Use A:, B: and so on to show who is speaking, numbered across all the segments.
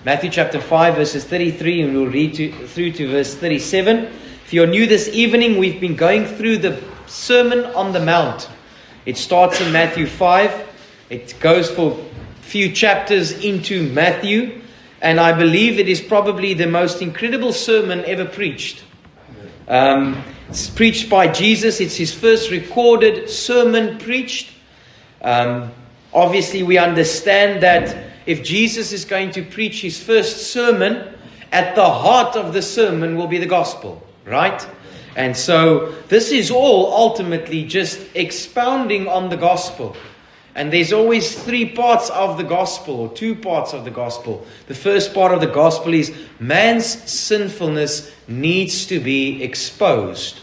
A: Matthew chapter 5 verses 33, and we'll read through to verse 37. If you're new this evening, we've been going through the Sermon on the Mount. It starts in Matthew 5. It goes for a few chapters into Matthew. And I believe it is probably the most incredible sermon ever preached. It's preached by Jesus. It's his first recorded sermon preached. Obviously, we understand that if Jesus is going to preach his first sermon, at the heart of the sermon will be the gospel, right? And so this is all ultimately just expounding on the gospel. And there's always three parts of the gospel, or two parts of the gospel. The first part of the gospel is man's sinfulness needs to be exposed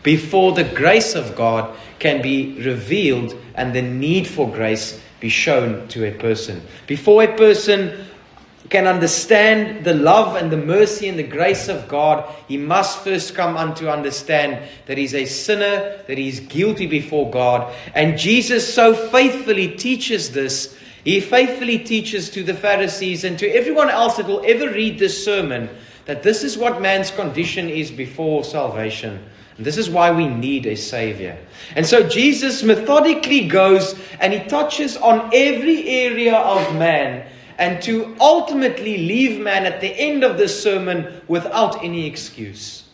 A: before the grace of God can be revealed and the need for grace be shown to a person. Before a person can understand the love and the mercy and the grace of God, he must first come unto understand that he's a sinner, that he's guilty before God. And Jesus so faithfully teaches this. He faithfully teaches to the Pharisees and to everyone else that will ever read this sermon that this is what man's condition is before salvation. And this is why we need a Savior. And so Jesus methodically goes and he touches on every area of man, and to ultimately leave man at the end of this sermon without any excuse.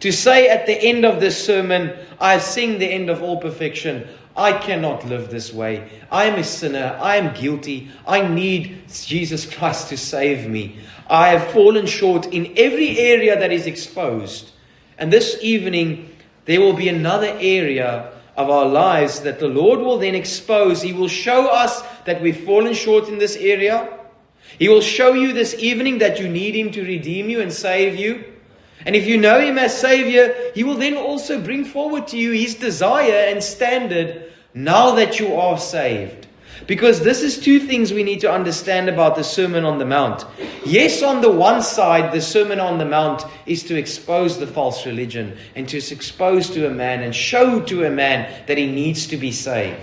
A: To say at the end of this sermon, I sing the end of all perfection. I cannot live this way. I am a sinner. I am guilty. I need Jesus Christ to save me. I have fallen short in every area that is exposed. And this evening, there will be another area of our lives that the Lord will then expose. He will show us that we've fallen short in this area. He will show you this evening that you need Him to redeem you and save you. And if you know Him as Savior, He will then also bring forward to you His desire and standard now that you are saved. Because this is two things we need to understand about the Sermon on the Mount. Yes, on the one side, the Sermon on the Mount is to expose the false religion and to expose to a man and show to a man that he needs to be saved.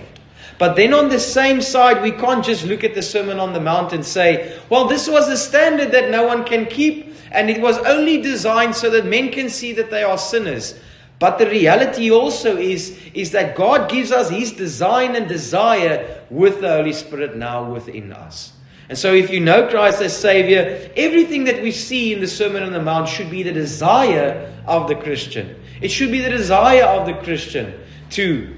A: But then on the same side, we can't just look at the Sermon on the Mount and say, well, this was a standard that no one can keep, and it was only designed so that men can see that they are sinners. But the reality also is that God gives us His design and desire with the Holy Spirit now within us. And so if you know Christ as Savior, everything that we see in the Sermon on the Mount should be the desire of the Christian. It should be the desire of the Christian to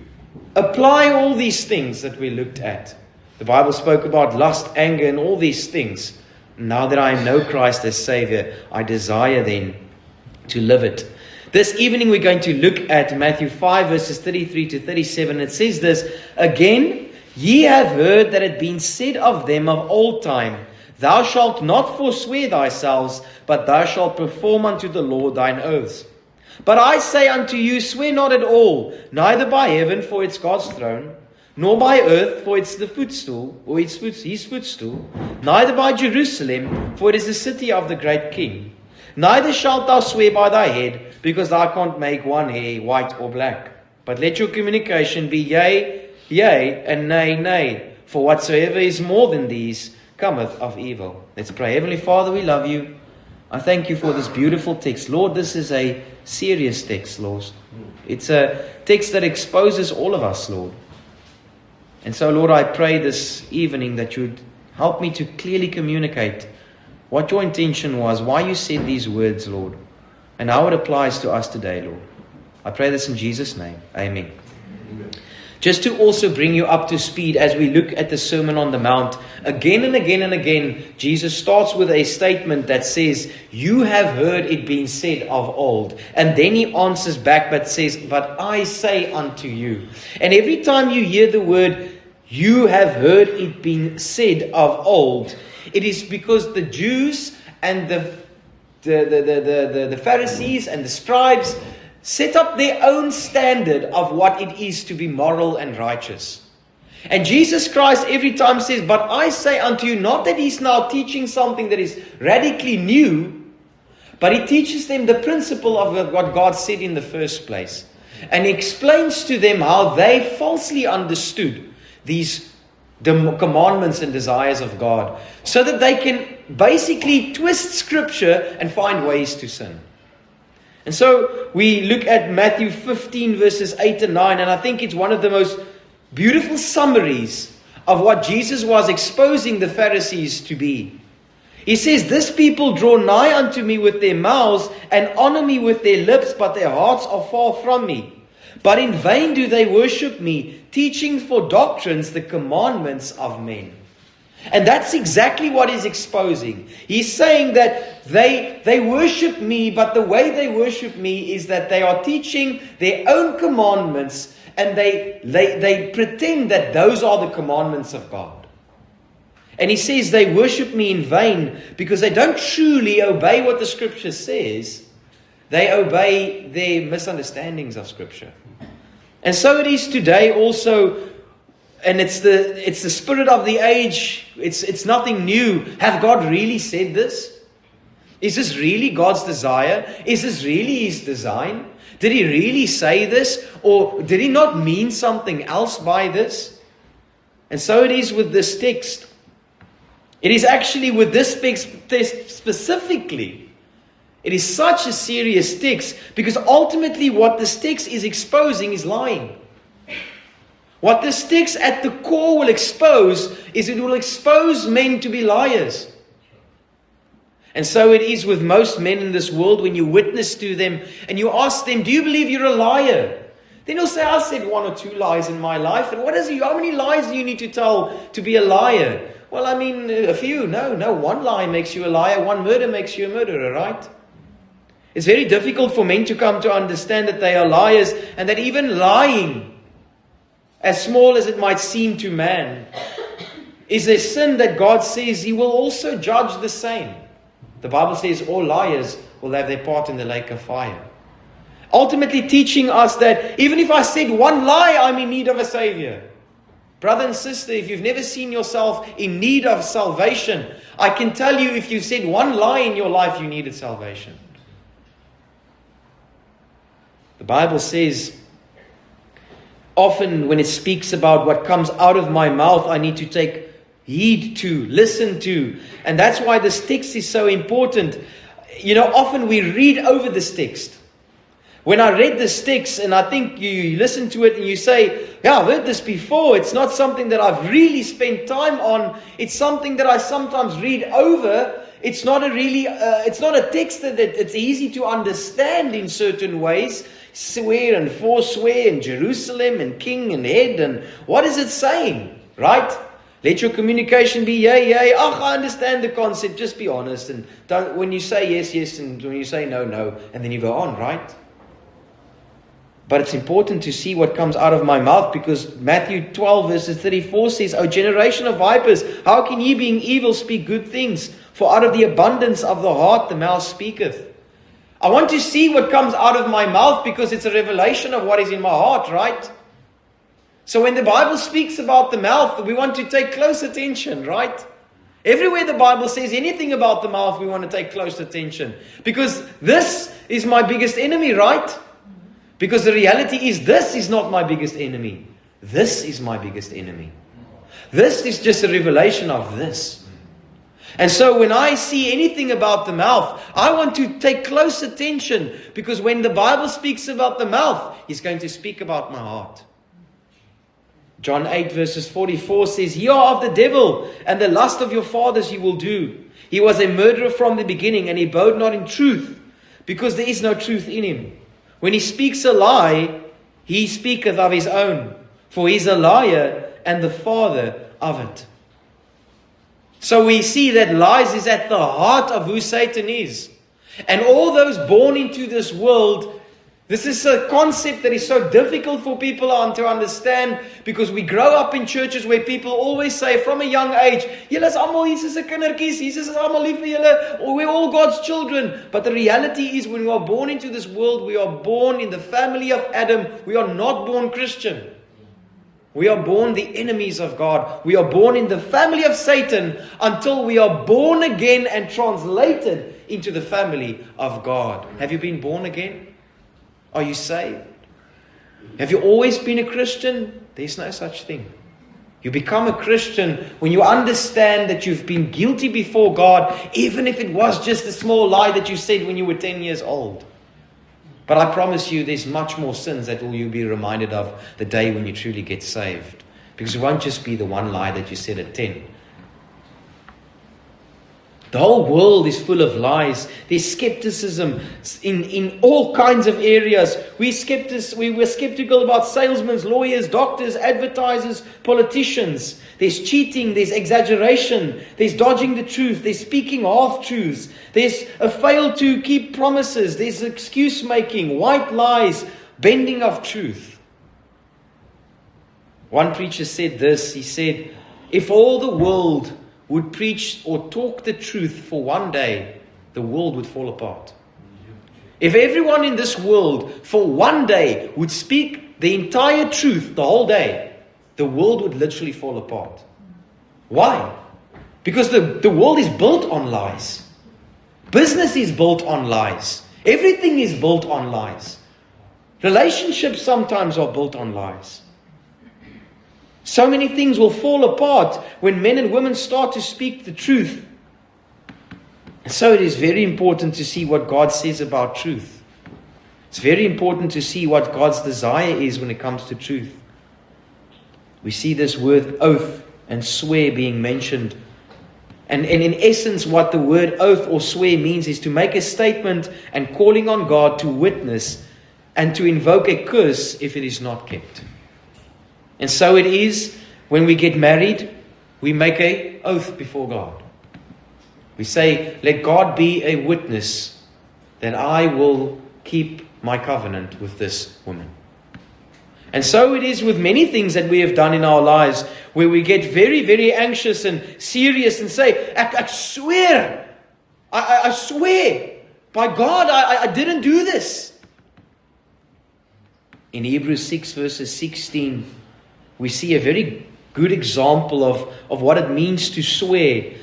A: apply all these things that we looked at. The Bible spoke about lust, anger, and all these things. Now that I know Christ as Savior, I desire then to live it. This evening we're going to look at Matthew 5 verses 33 to 37. It says this, again, ye have heard that it had been said of them of old time, thou shalt not forswear thyself, but thou shalt perform unto the Lord thine oaths. But I say unto you, swear not at all, neither by heaven, for it's God's throne, nor by earth, for it's the footstool, or his footstool, neither by Jerusalem, for it is the city of the great King. Neither shalt thou swear by thy head, because thou canst make one hair white or black. But let your communication be yea, yea, and nay, nay. For whatsoever is more than these cometh of evil. Let's pray. Heavenly Father, we love you. I thank you for this beautiful text. Lord, this is a serious text, Lord. It's a text that exposes all of us, Lord. And so, Lord, I pray this evening that you would help me to clearly communicate what your intention was, why you said these words, Lord, and how it applies to us today, Lord. I pray this in Jesus' name. Amen. Amen. Just to also bring you up to speed as we look at the Sermon on the Mount, again and again and again, Jesus starts with a statement that says, you have heard it being said of old. And then he answers back but says, but I say unto you. And every time you hear the word, you have heard it being said of old, it is because the Jews and the Pharisees and the scribes set up their own standard of what it is to be moral and righteous. And Jesus Christ every time says, but I say unto you, not that He's now teaching something that is radically new, but He teaches them the principle of what God said in the first place. And He explains to them how they falsely understood these the commandments and desires of God, so that they can basically twist Scripture and find ways to sin. And so we look at Matthew 15 verses 8 and 9, and I think it's one of the most beautiful summaries of what Jesus was exposing the Pharisees to be. He says, "This people draw nigh unto me with their mouths and honor me with their lips, but their hearts are far from me. But in vain do they worship me, teaching for doctrines the commandments of men." And that's exactly what he's exposing. He's saying that they worship me, but the way they worship me is that they are teaching their own commandments, and they pretend that those are the commandments of God. And he says they worship me in vain because they don't truly obey what the Scripture says. They obey their misunderstandings of Scripture. And so it is today also, and it's the spirit of the age. It's nothing new. Have God really said this? Is this really God's desire? Is this really His design? Did He really say this? Or did He not mean something else by this? And so it is with this text. It is actually with this text specifically. It is such a serious text because ultimately what this text is exposing is lying. What this text at the core will expose is it will expose men to be liars. And so it is with most men in this world. When you witness to them and you ask them, "Do you believe you're a liar?" Then he'll say, "I said 1 or 2 lies in my life." And how many lies do you need to tell to be a liar? Well, I mean, a few. No, 1 lie makes you a liar. 1 murder makes you a murderer, right? It's very difficult for men to come to understand that they are liars, and that even lying, as small as it might seem to man, is a sin that God says He will also judge the same. The Bible says all liars will have their part in the lake of fire. Ultimately teaching us that even if I said 1 lie, I'm in need of a Savior. Brother and sister, if you've never seen yourself in need of salvation, I can tell you if you said 1 lie in your life, you needed salvation. The Bible says, often when it speaks about what comes out of my mouth, I need to take heed to, listen to. And that's why this text is so important. You know, often we read over this text. When I read this text, and I think you listen to it and you say, "Yeah, I've heard this before. It's not something that I've really spent time on. It's something that I sometimes read over. It's not it's not a text that it's easy to understand in certain ways. Swear and forswear and Jerusalem and king and head, and what is it saying, right? Let your communication be yea, yea. Oh, I understand the concept. Just be honest, and don't, when you say yes, yes, and when you say no, no, and then you go on, right? But it's important to see what comes out of my mouth, because Matthew 12 verses 34 says, "O generation of vipers, how can ye being evil speak good things? For out of the abundance of the heart the mouth speaketh." I want to see what comes out of my mouth because it's a revelation of what is in my heart, right? So when the Bible speaks about the mouth, we want to take close attention, right? Everywhere the Bible says anything about the mouth, we want to take close attention. Because this is my biggest enemy, right? Because the reality is, this is not my biggest enemy. This is my biggest enemy. This is just a revelation of this. And so when I see anything about the mouth, I want to take close attention, because when the Bible speaks about the mouth, He's going to speak about my heart. John 8 verses 44 says, "Ye are of the devil, and the lust of your fathers ye will do. He was a murderer from the beginning, and he abode not in truth, because there is no truth in him. When he speaks a lie, he speaketh of his own, for he is a liar and the father of it." So we see that lies is at the heart of who Satan is. And all those born into this world, this is a concept that is so difficult for people to understand, because we grow up in churches where people always say from a young age, "Julle is almal Jesus se kindertjies, Jesus is almal lief vir julle, or we're all God's children." But the reality is, when we are born into this world, we are born in the family of Adam. We are not born Christian. We are born the enemies of God. We are born in the family of Satan until we are born again and translated into the family of God. Have you been born again? Are you saved? Have you always been a Christian? There's no such thing. You become a Christian when you understand that you've been guilty before God, even if it was just a small lie that you said when you were 10 years old. But I promise you, there's much more sins that will you be reminded of the day when you truly get saved. Because it won't just be the one lie that you said at 10. The whole world is full of lies. There's skepticism in all kinds of areas. We were skeptical about salesmen, lawyers, doctors, advertisers, politicians. There's cheating, there's exaggeration, there's dodging the truth, there's speaking half-truths, there's a fail to keep promises, there's excuse-making, white lies, bending of truth. One preacher said this, he said, if all the world would preach or talk the truth for one day, the world would fall apart. If everyone in this world for one day would speak the entire truth the whole day, the world would literally fall apart. Why? Because the world is built on lies. Business is built on lies. Everything is built on lies. Relationships sometimes are built on lies. So many things will fall apart when men and women start to speak the truth. And so it is very important to see what God says about truth. It's very important to see what God's desire is when it comes to truth. We see this word oath and swear being mentioned. And in essence, what the word oath or swear means is to make a statement and calling on God to witness and to invoke a curse if it is not kept. And so it is when we get married, we make an oath before God. We say, let God be a witness that I will keep my covenant with this woman. And so it is with many things that we have done in our lives where we get very, very anxious and serious and say, I swear, I swear, by God, I didn't do this. In Hebrews 6 verses 16, we see a very good example of what it means to swear.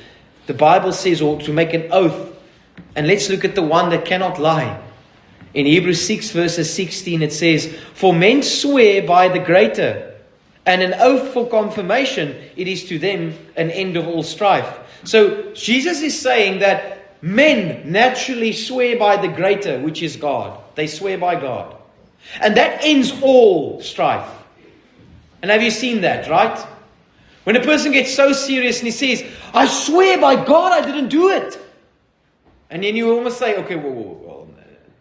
A: The Bible says, or to make an oath. And let's look at the one that cannot lie. In Hebrews 6 verses 16 it says, for men swear by the greater, and an oath for confirmation, it is to them an end of all strife. So Jesus is saying that men naturally swear by the greater, which is God. They swear by God. And that ends all strife. And have you seen that, right? When a person gets so serious and he says, I swear by God I didn't do it. And then you almost say, okay, well,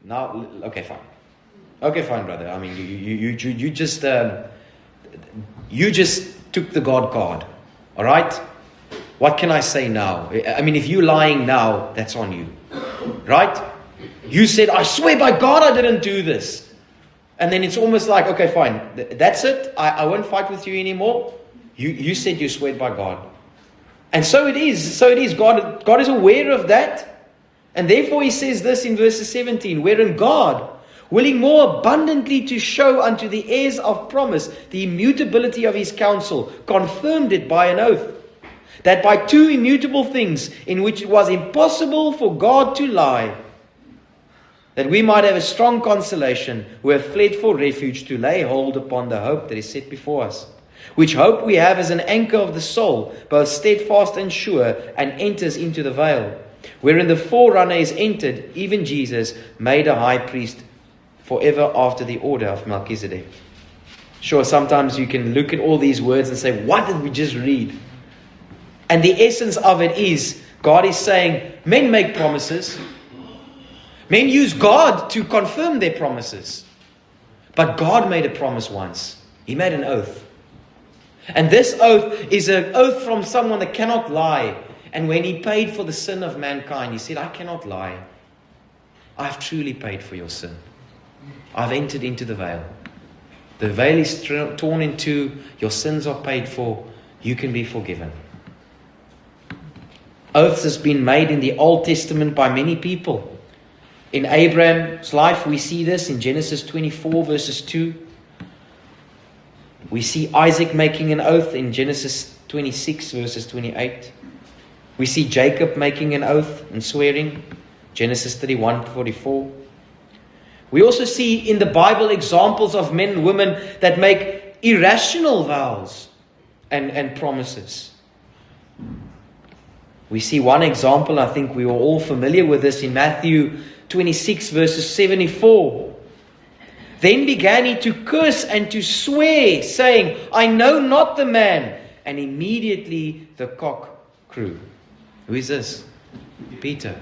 A: now, okay, fine. Okay, fine, brother. I mean, you just took the God card. All right? What can I say now? I mean, if you're lying now, that's on you. Right? You said, I swear by God I didn't do this. And then it's almost like, okay, fine, that's it. I won't fight with you anymore. You said you swear by God. And so it is. So it is. God is aware of that. And therefore he says this in verse 17, wherein God, willing more abundantly to show unto the heirs of promise the immutability of his counsel, confirmed it by an oath, that by two immutable things in which it was impossible for God to lie, that we might have a strong consolation who have fled for refuge to lay hold upon the hope that is set before us. Which hope we have as an anchor of the soul, both steadfast and sure, and enters into the veil, wherein the forerunner is entered, even Jesus, made a high priest forever after the order of Melchizedek. Sure, sometimes you can look at all these words and say, what did we just read? And the essence of it is, God is saying, men make promises. Men use God to confirm their promises. But God made a promise once. He made an oath. And this oath is an oath from someone that cannot lie. And when he paid for the sin of mankind, he said, I cannot lie. I've truly paid for your sin. I've entered into the veil. The veil is torn in two. Your sins are paid for. You can be forgiven. Oaths has been made in the Old Testament by many people. In Abraham's life, we see this in Genesis 24 verses 2. We see Isaac making an oath in Genesis 26 verses 28. We see Jacob making an oath and swearing, Genesis 31:44. We also see in the Bible examples of men and women that make irrational vows. and promises. We see one example, I think we are all familiar with this, in Matthew 26 verses 74. Then began he to curse and to swear, saying, I know not the man. And immediately the cock crew. Who is this? Peter.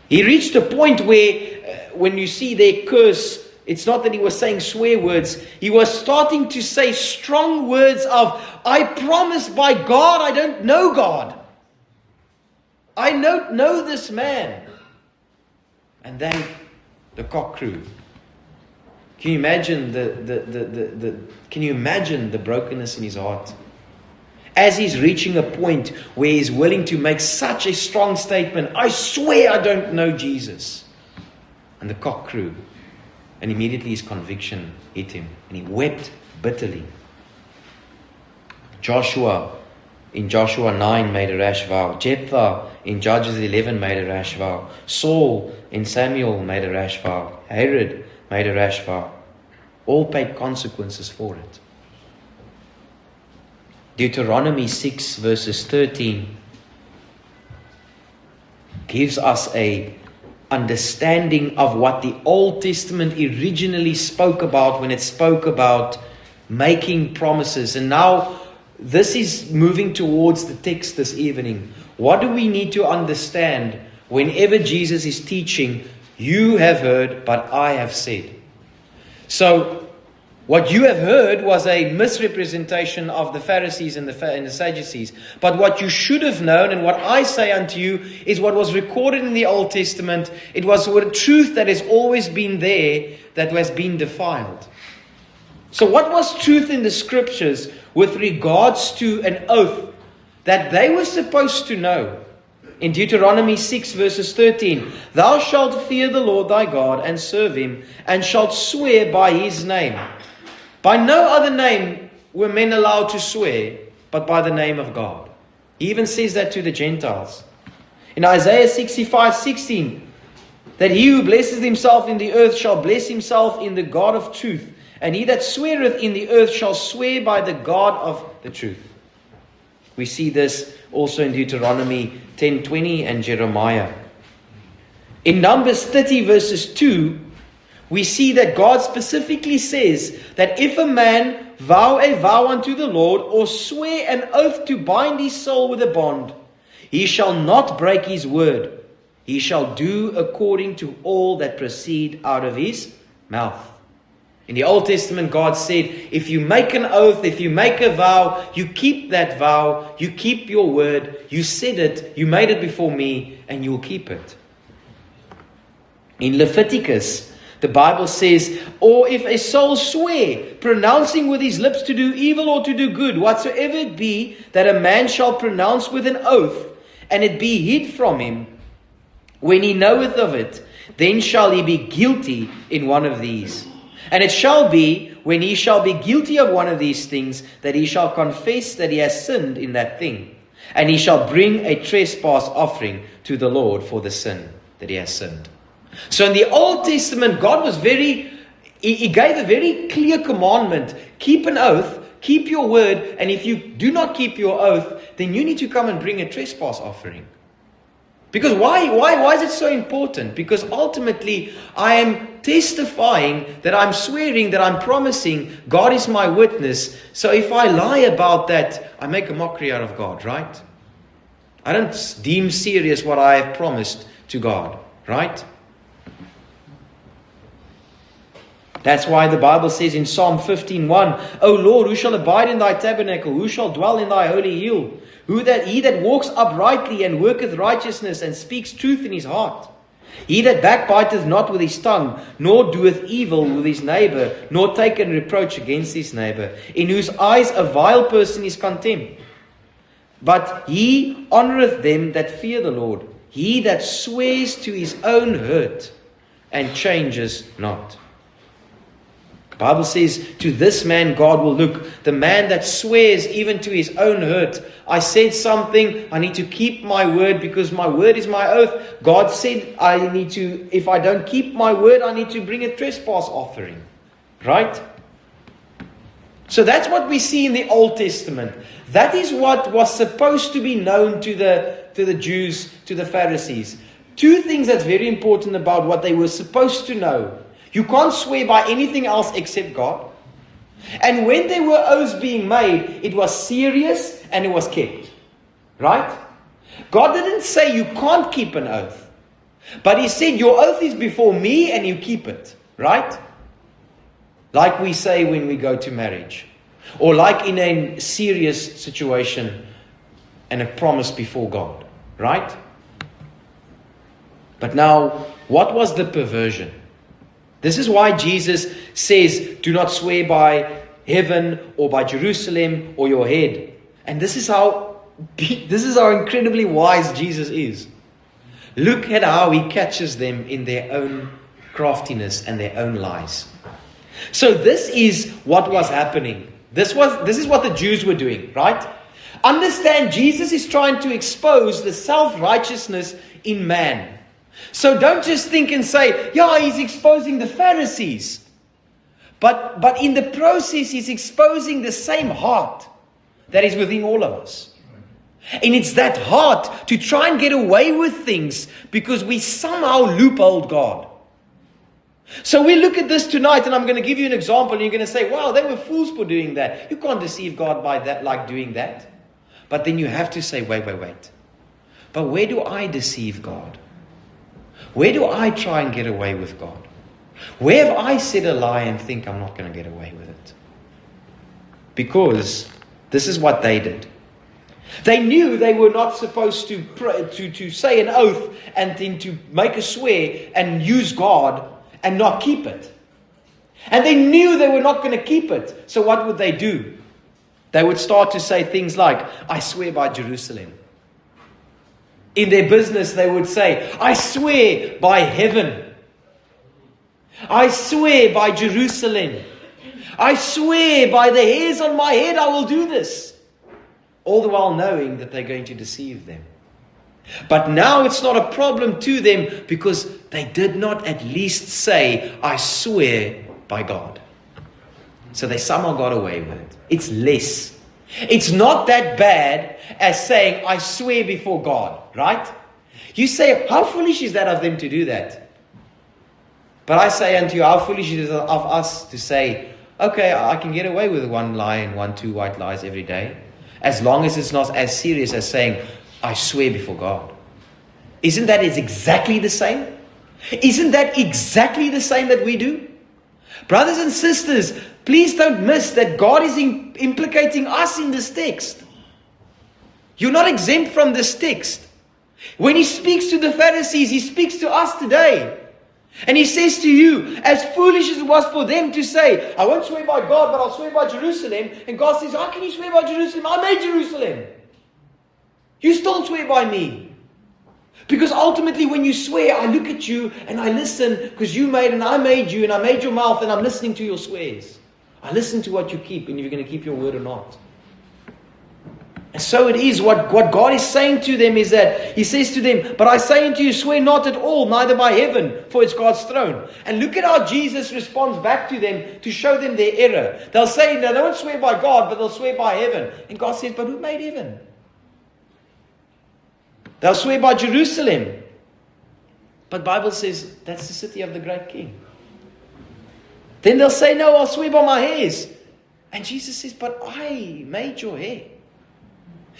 A: He reached a point where, when you see their curse, it's not that he was saying swear words. He was starting to say strong words of, I promise by God, I don't know God. I don't know this man. And then the cock crew. Can you imagine can you imagine the brokenness in his heart? As he's reaching a point where he's willing to make such a strong statement, I swear I don't know Jesus. And the cock crew. And immediately his conviction hit him. And he wept bitterly. Joshua in Joshua 9 made a rash vow. Jephthah in Judges 11 made a rash vow. Saul in Samuel made a rash vow. Herod made a rash vow. All paid consequences for it. Deuteronomy 6 verses 13 gives us a understanding of what the Old Testament originally spoke about when it spoke about making promises. And now this is moving towards the text this evening. What do we need to understand whenever Jesus is teaching, you have heard, but I have said? So, what you have heard was a misrepresentation of the Pharisees and the Sadducees. But what you should have known, and what I say unto you, is what was recorded in the Old Testament. It was a truth that has always been there, that has been defiled. So what was truth in the Scriptures with regards to an oath that they were supposed to know? In Deuteronomy 6 verses 13, thou shalt fear the Lord thy God and serve him, and shalt swear by his name. By no other name were men allowed to swear, but by the name of God. He even says that to the Gentiles. In Isaiah 65:16, that he who blesses himself in the earth shall bless himself in the God of truth, and he that sweareth in the earth shall swear by the God of the truth. We see this also in Deuteronomy 10:20 and Jeremiah. In Numbers 30 verses 2, we see that God specifically says that if a man vow a vow unto the Lord, or swear an oath to bind his soul with a bond, he shall not break his word. He shall do according to all that proceed out of his mouth. In the Old Testament, God said, if you make an oath, if you make a vow, you keep that vow, you keep your word, you said it, you made it before me, and you'll keep it. In Leviticus, the Bible says, or if a soul swear, pronouncing with his lips to do evil or to do good, whatsoever it be that a man shall pronounce with an oath, and it be hid from him, when he knoweth of it, then shall he be guilty in one of these. And it shall be, when he shall be guilty of one of these things, that he shall confess that he has sinned in that thing. And he shall bring a trespass offering to the Lord for the sin that he has sinned. So in the Old Testament, God was He gave a very clear commandment. Keep an oath, keep your word, and if you do not keep your oath, then you need to come and bring a trespass offering. Because why is it so important? Because ultimately, I am testifying that I'm swearing, that I'm promising, God is my witness. So if I lie about that, I make a mockery out of God, right? I don't deem serious what I have promised to God, right? That's why the Bible says in Psalm 15:1, O Lord, who shall abide in thy tabernacle? Who shall dwell in thy holy hill? He that walks uprightly and worketh righteousness and speaks truth in his heart. He that backbiteth not with his tongue, nor doeth evil with his neighbor, nor taketh reproach against his neighbor, in whose eyes a vile person is contemned. But he honoureth them that fear the Lord, he that swears to his own hurt and changes not. The Bible says, to this man God will look. The man that swears even to his own hurt. I said something, I need to keep my word because my word is my oath. God said if I don't keep my word, I need to bring a trespass offering. Right? So that's what we see in the Old Testament. That is what was supposed to be known to the Jews, to the Pharisees. Two things that's very important about what they were supposed to know. You can't swear by anything else except God. And when there were oaths being made, it was serious and it was kept. Right? God didn't say you can't keep an oath. But He said your oath is before me and you keep it. Right? Like we say when we go to marriage. Or like in a serious situation and a promise before God. Right? But now, what was the perversion? This is why Jesus says, do not swear by heaven or by Jerusalem or your head. And this is how incredibly wise Jesus is. Look at how He catches them in their own craftiness and their own lies. So this is what was happening. This is what the Jews were doing, right? Understand, Jesus is trying to expose the self-righteousness in man. So don't just think and say, yeah, He's exposing the Pharisees. But in the process, He's exposing the same heart that is within all of us. And it's that heart to try and get away with things because we somehow loopholed God. So we look at this tonight, and I'm going to give you an example, and you're going to say, wow, they were fools for doing that. You can't deceive God by that, like doing that. But then you have to say, wait. But where do I deceive God? Where do I try and get away with God? Where have I said a lie and think I'm not going to get away with it? Because this is what they did. They knew they were not supposed to say an oath and then to make a swear and use God and not keep it. And they knew they were not going to keep it. So what would they do? They would start to say things like, I swear by Jerusalem. In their business, they would say, I swear by heaven. I swear by Jerusalem. I swear by the hairs on my head I will do this. All the while knowing that they're going to deceive them. But now it's not a problem to them because they did not at least say, I swear by God. So they somehow got away with it. It's less. It's not that bad as saying, I swear before God, right? You say, how foolish is that of them to do that? But I say unto you, how foolish it is of us to say, okay, I can get away with one lie and 2 white lies every day. As long as it's not as serious as saying, I swear before God. Isn't that exactly the same? Isn't that exactly the same that we do? Brothers and sisters, please don't miss that God is implicating us in this text. You're not exempt from this text. When He speaks to the Pharisees, He speaks to us today. And He says to you, as foolish as it was for them to say, I won't swear by God, but I'll swear by Jerusalem. And God says, how can you swear by Jerusalem? I made Jerusalem. You still swear by me. Because ultimately when you swear, I look at you and I listen because you made and I made you and I made your mouth and I'm listening to your swears. I listen to what you keep and if you're going to keep your word or not. And so it is, what God is saying to them is that He says to them, but I say unto you, swear not at all, neither by heaven, for it's God's throne. And look at how Jesus responds back to them to show them their error. They'll say, no, they won't swear by God, but they'll swear by heaven. And God says, but who made heaven? They'll swear by Jerusalem. But the Bible says that's the city of the great king. Then they'll say, no, I'll swear by my hairs. And Jesus says, but I made your hair.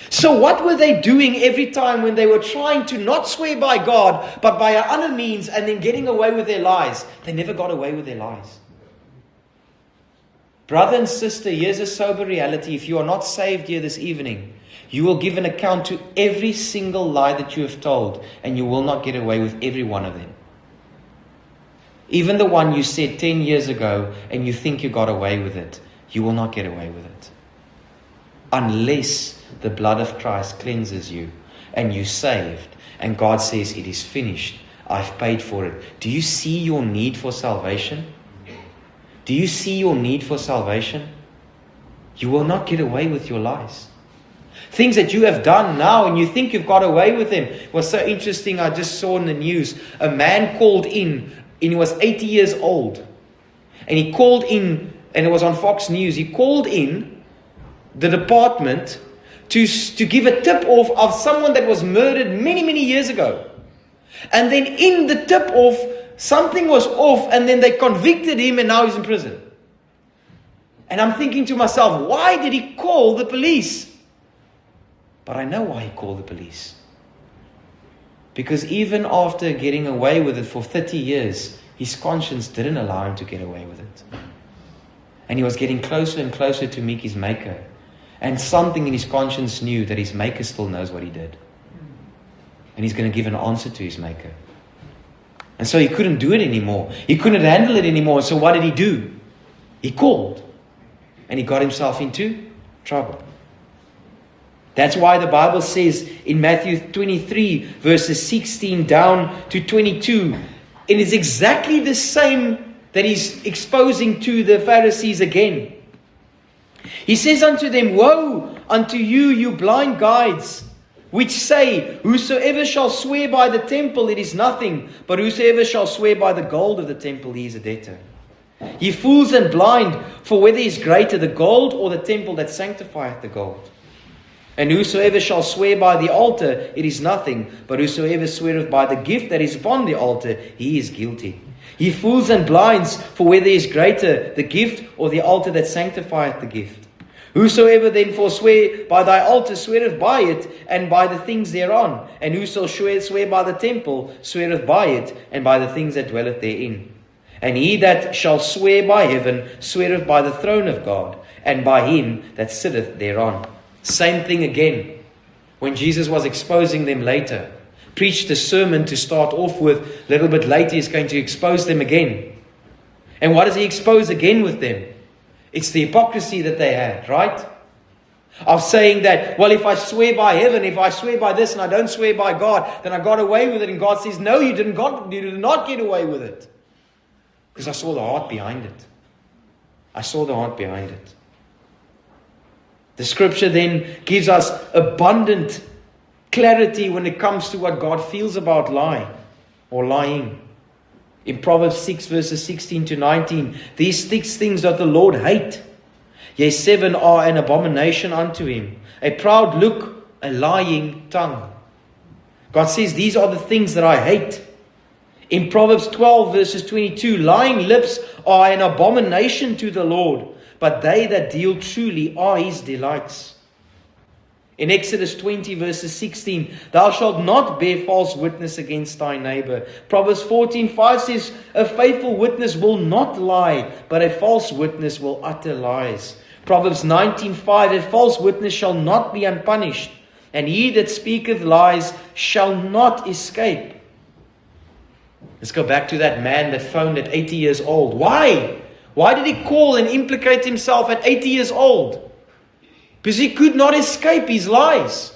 A: So what were they doing every time when they were trying to not swear by God, but by other means and then getting away with their lies? They never got away with their lies. Brother and sister, here's a sober reality. If you are not saved here this evening, you will give an account to every single lie that you have told, and you will not get away with every one of them. Even the one you said 10 years ago and you think you got away with it, you will not get away with it. Unless the blood of Christ cleanses you and you're saved and God says it is finished. I've paid for it. Do you see your need for salvation? Do you see your need for salvation? You will not get away with your lies. Things that you have done now and you think you've got away with them. It was so interesting. I just saw in the news a man called in and he was 80 years old. And he called in and it was on Fox News, he called in the department to give a tip-off of someone that was murdered many, many years ago. And then in the tip-off, something was off, and then they convicted him, and now he's in prison. And I'm thinking to myself, why did he call the police? But I know why he called the police. Because even after getting away with it for 30 years, his conscience didn't allow him to get away with it. And he was getting closer and closer to meet his Maker. And something in his conscience knew that his Maker still knows what he did. And he's going to give an answer to his Maker. And so he couldn't do it anymore. He couldn't handle it anymore. So what did he do? He called. And he got himself into trouble. That's why the Bible says in Matthew 23, verses 16 down to 22, it is exactly the same that he's exposing to the Pharisees again. He says unto them, Woe unto you, you blind guides, which say, Whosoever shall swear by the temple, it is nothing, but whosoever shall swear by the gold of the temple, he is a debtor. Ye fools and blind, for whether is greater, the gold or the temple that sanctifieth the gold? And whosoever shall swear by the altar, it is nothing, but whosoever sweareth by the gift that is upon the altar, he is guilty. Ye fools and blinds, for whether is greater, the gift or the altar that sanctifieth the gift? Whosoever then forswear by thy altar, sweareth by it, and by the things thereon. And whoso swear by the temple, sweareth by it, and by the things that dwelleth therein. And he that shall swear by heaven, sweareth by the throne of God, and by him that sitteth thereon. Same thing again. When Jesus was exposing them later, preached a sermon to start off with, a little bit later he's going to expose them again. And what does he expose again with them? It's the hypocrisy that they had, right? Of saying that, well, if I swear by heaven, if I swear by this and I don't swear by God, then I got away with it. And God says, no, you did not get away with it. Because I saw the heart behind it. I saw the heart behind it. The scripture then gives us abundant clarity when it comes to what God feels about lie or lying. In Proverbs 6 verses 16 to 19, these 6 things doth the Lord hate. Yea, 7 are an abomination unto him. A proud look, a lying tongue. God says these are the things that I hate. In Proverbs 12 verses 22, lying lips are an abomination to the Lord, but they that deal truly are his delights. In Exodus 20 verses 16, thou shalt not bear false witness against thy neighbor. Proverbs 14:5 says, a faithful witness will not lie, but a false witness will utter lies. Proverbs 19:5, a false witness shall not be unpunished, and he that speaketh lies shall not escape. Let's go back to that man that phoned at 80 years old. Why? Why did he call and implicate himself at 80 years old? Because he could not escape his lies.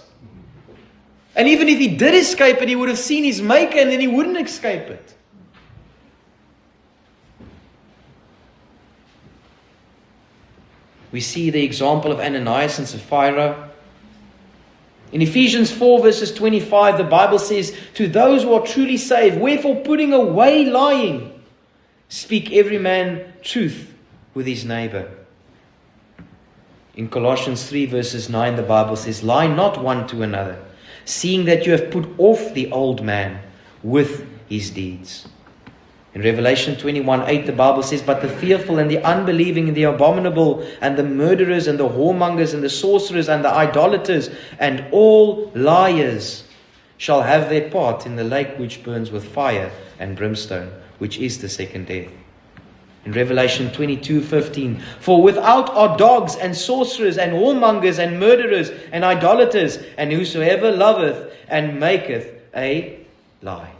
A: And even if he did escape it, he would have seen his Maker and then he wouldn't escape it. We see the example of Ananias and Sapphira. In Ephesians 4 verses 25, the Bible says, to those who are truly saved, wherefore putting away lying, speak every man truth with his neighbor. In Colossians 3 verses 9, the Bible says, lie not one to another, seeing that you have put off the old man with his deeds. In Revelation 21:8, the Bible says, but the fearful and the unbelieving and the abominable and the murderers and the whoremongers and the sorcerers and the idolaters and all liars shall have their part in the lake which burns with fire and brimstone, which is the second death. In Revelation 22:15, for without are dogs and sorcerers and whoremongers and murderers and idolaters and whosoever loveth and maketh a lie.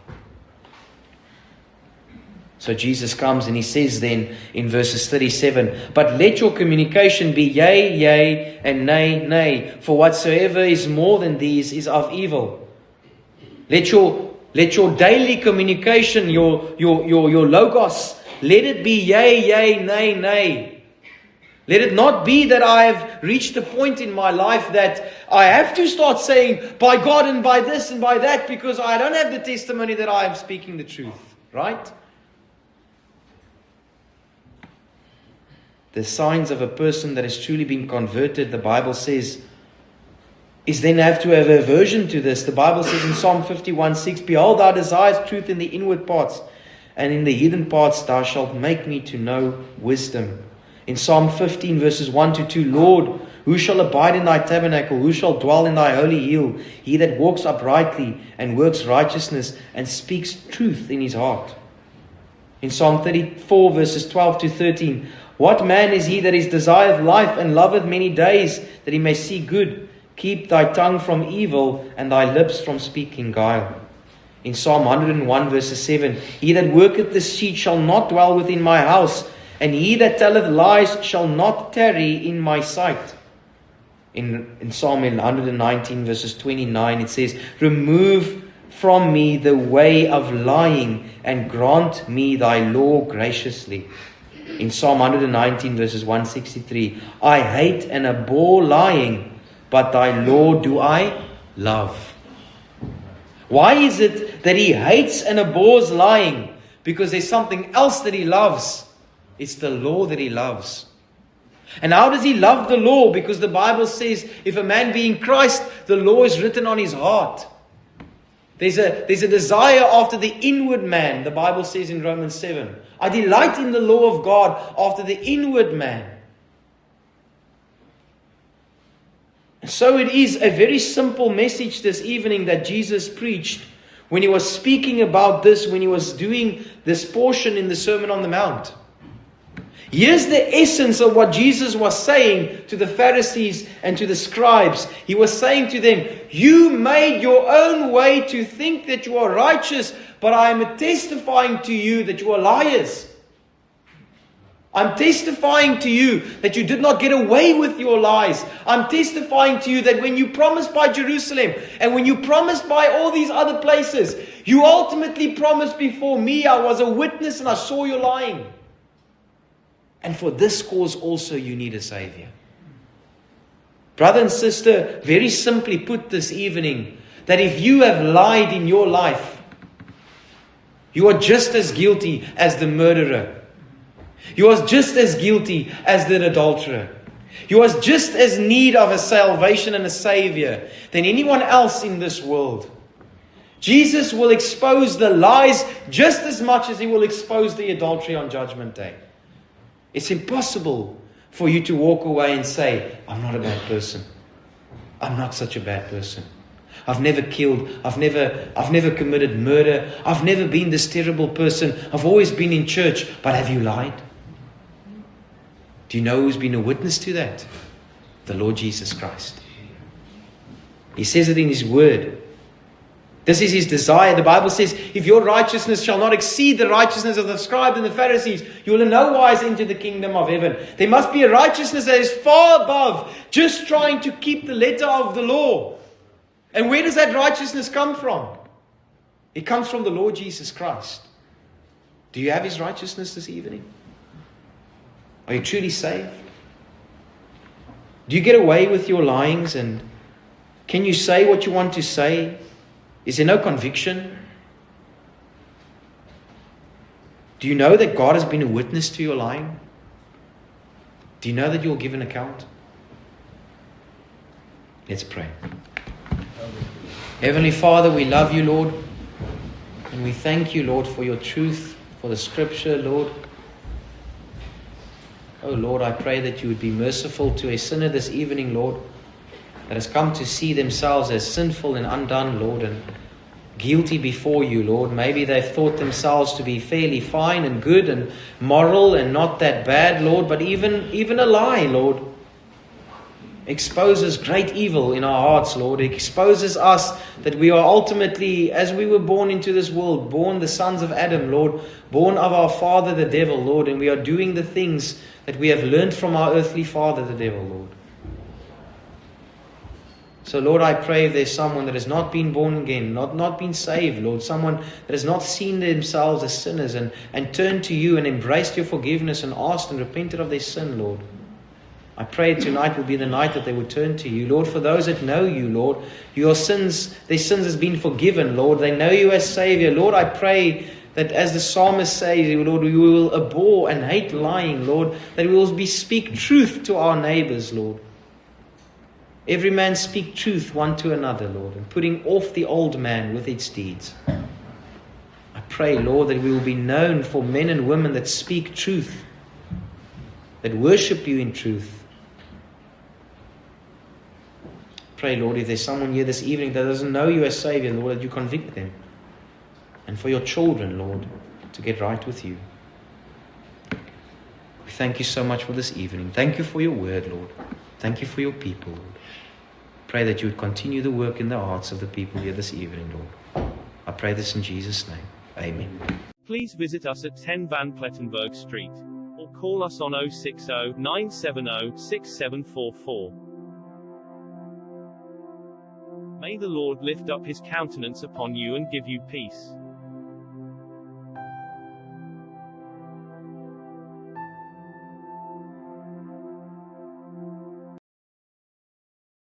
A: So Jesus comes and he says then in verses 37, but let your communication be yea, yea, and nay, nay, for whatsoever is more than these is of evil. Let your daily communication, your logos, let it be yea, yea, nay, nay. Let it not be that I have reached a point in my life that I have to start saying by God and by this and by that because I don't have the testimony that I am speaking the truth. Right? the signs of a person that has truly been converted, the Bible says, is then have to have aversion to this. The Bible says in Psalm 51:6, Behold, thou desirest truth in the inward parts, and in the hidden parts thou shalt make me to know wisdom. In Psalm 15 verses 1 to 2, Lord, who shall abide in thy tabernacle? Who shall dwell in thy holy hill? He that walks uprightly and works righteousness and speaks truth in his heart. In Psalm 34 verses 12 to 13, What man is he that is desireth life and loveth many days, that he may see good? Keep thy tongue from evil and thy lips from speaking guile. In Psalm 101 verses 7, He that worketh deceit shall not dwell within my house, and he that telleth lies shall not tarry in my sight. In Psalm 119 verses 29, it says, Remove from me the way of lying, and grant me thy law graciously. In Psalm 119 verses 163, I hate and abhor lying, but thy law do I love. Why is it that he hates and abhors lying? Because there's something else that he loves. It's the law that he loves. And how does he love the law? Because the Bible says, if a man be in Christ, the law is written on his heart. There's a desire after the inward man, the Bible says in Romans 7. I delight in the law of God after the inward man. So it is a very simple message this evening that Jesus preached when he was speaking about this, when he was doing this portion in the Sermon on the Mount. Here's the essence of what Jesus was saying to the Pharisees and to the scribes. He was saying to them, you made your own way to think that you are righteous, but I am testifying to you that you are liars. I'm testifying to you that you did not get away with your lies. I'm testifying to you that when you promised by Jerusalem and when you promised by all these other places, you ultimately promised before me. I was a witness and I saw you lying. And for this cause also you need a Savior. Brother and sister, very simply put this evening, that if you have lied in your life, you are just as guilty as the murderer. You are just as guilty as the adulterer. You are just as in need of a salvation and a Savior than anyone else in this world. Jesus will expose the lies just as much as He will expose the adultery on Judgment Day. It's impossible for you to walk away and say, I'm not a bad person. I'm not such a bad person. I've never killed. I've never committed murder. I've never been this terrible person. I've always been in church. But have you lied? Do you know who's been a witness to that? The Lord Jesus Christ. He says it in His Word. This is His desire. The Bible says, if your righteousness shall not exceed the righteousness of the scribes and the Pharisees, you will in no wise enter the kingdom of heaven. There must be a righteousness that is far above just trying to keep the letter of the law. And where does that righteousness come from? It comes from the Lord Jesus Christ. Do you have His righteousness this evening? Are you truly saved? Do you get away with your lyings, and can you say what you want to say? Is there no conviction? Do you know that God has been a witness to your lying? Do you know that you'll give an account? Let's pray. Heavenly Father, we love you, Lord. And we thank you, Lord, for your truth, for the scripture, Lord. Oh, Lord, I pray that you would be merciful to a sinner this evening, Lord, that has come to see themselves as sinful and undone, Lord, and guilty before you, Lord. Maybe they've thought themselves to be fairly fine and good and moral and not that bad, Lord, but even a lie, Lord, exposes great evil in our hearts, Lord. It exposes us that we are ultimately, as we were born into this world, born the sons of Adam, Lord, born of our father, the devil, Lord, and we are doing the things that we have learned from our earthly father, the devil, Lord. So, Lord, I pray if there's someone that has not been born again, not been saved, Lord, someone that has not seen themselves as sinners and turned to you and embraced your forgiveness and asked and repented of their sin, Lord, I pray tonight will be the night that they would turn to you. Lord, for those that know you, Lord, their sins has been forgiven, Lord. They know you as Savior. Lord, I pray that as the psalmist says, Lord, we will abhor and hate lying, Lord, that we will speak truth to our neighbors, Lord. Every man speak truth one to another, Lord, and putting off the old man with its deeds. I pray, Lord, that we will be known for men and women that speak truth, that worship you in truth. Pray, Lord, if there's someone here this evening that doesn't know you as Savior, Lord, that you convict them. And for your children, Lord, to get right with you. We thank you so much for this evening. Thank you for your word, Lord. Thank you for your people, Lord. Pray that you would continue the work in the hearts of the people here this evening, Lord. I pray this in Jesus' name. Amen.
B: Please visit us at 10 Van Plettenberg Street, or call us on 060 970 6744. May the Lord lift up his countenance upon you and give you peace.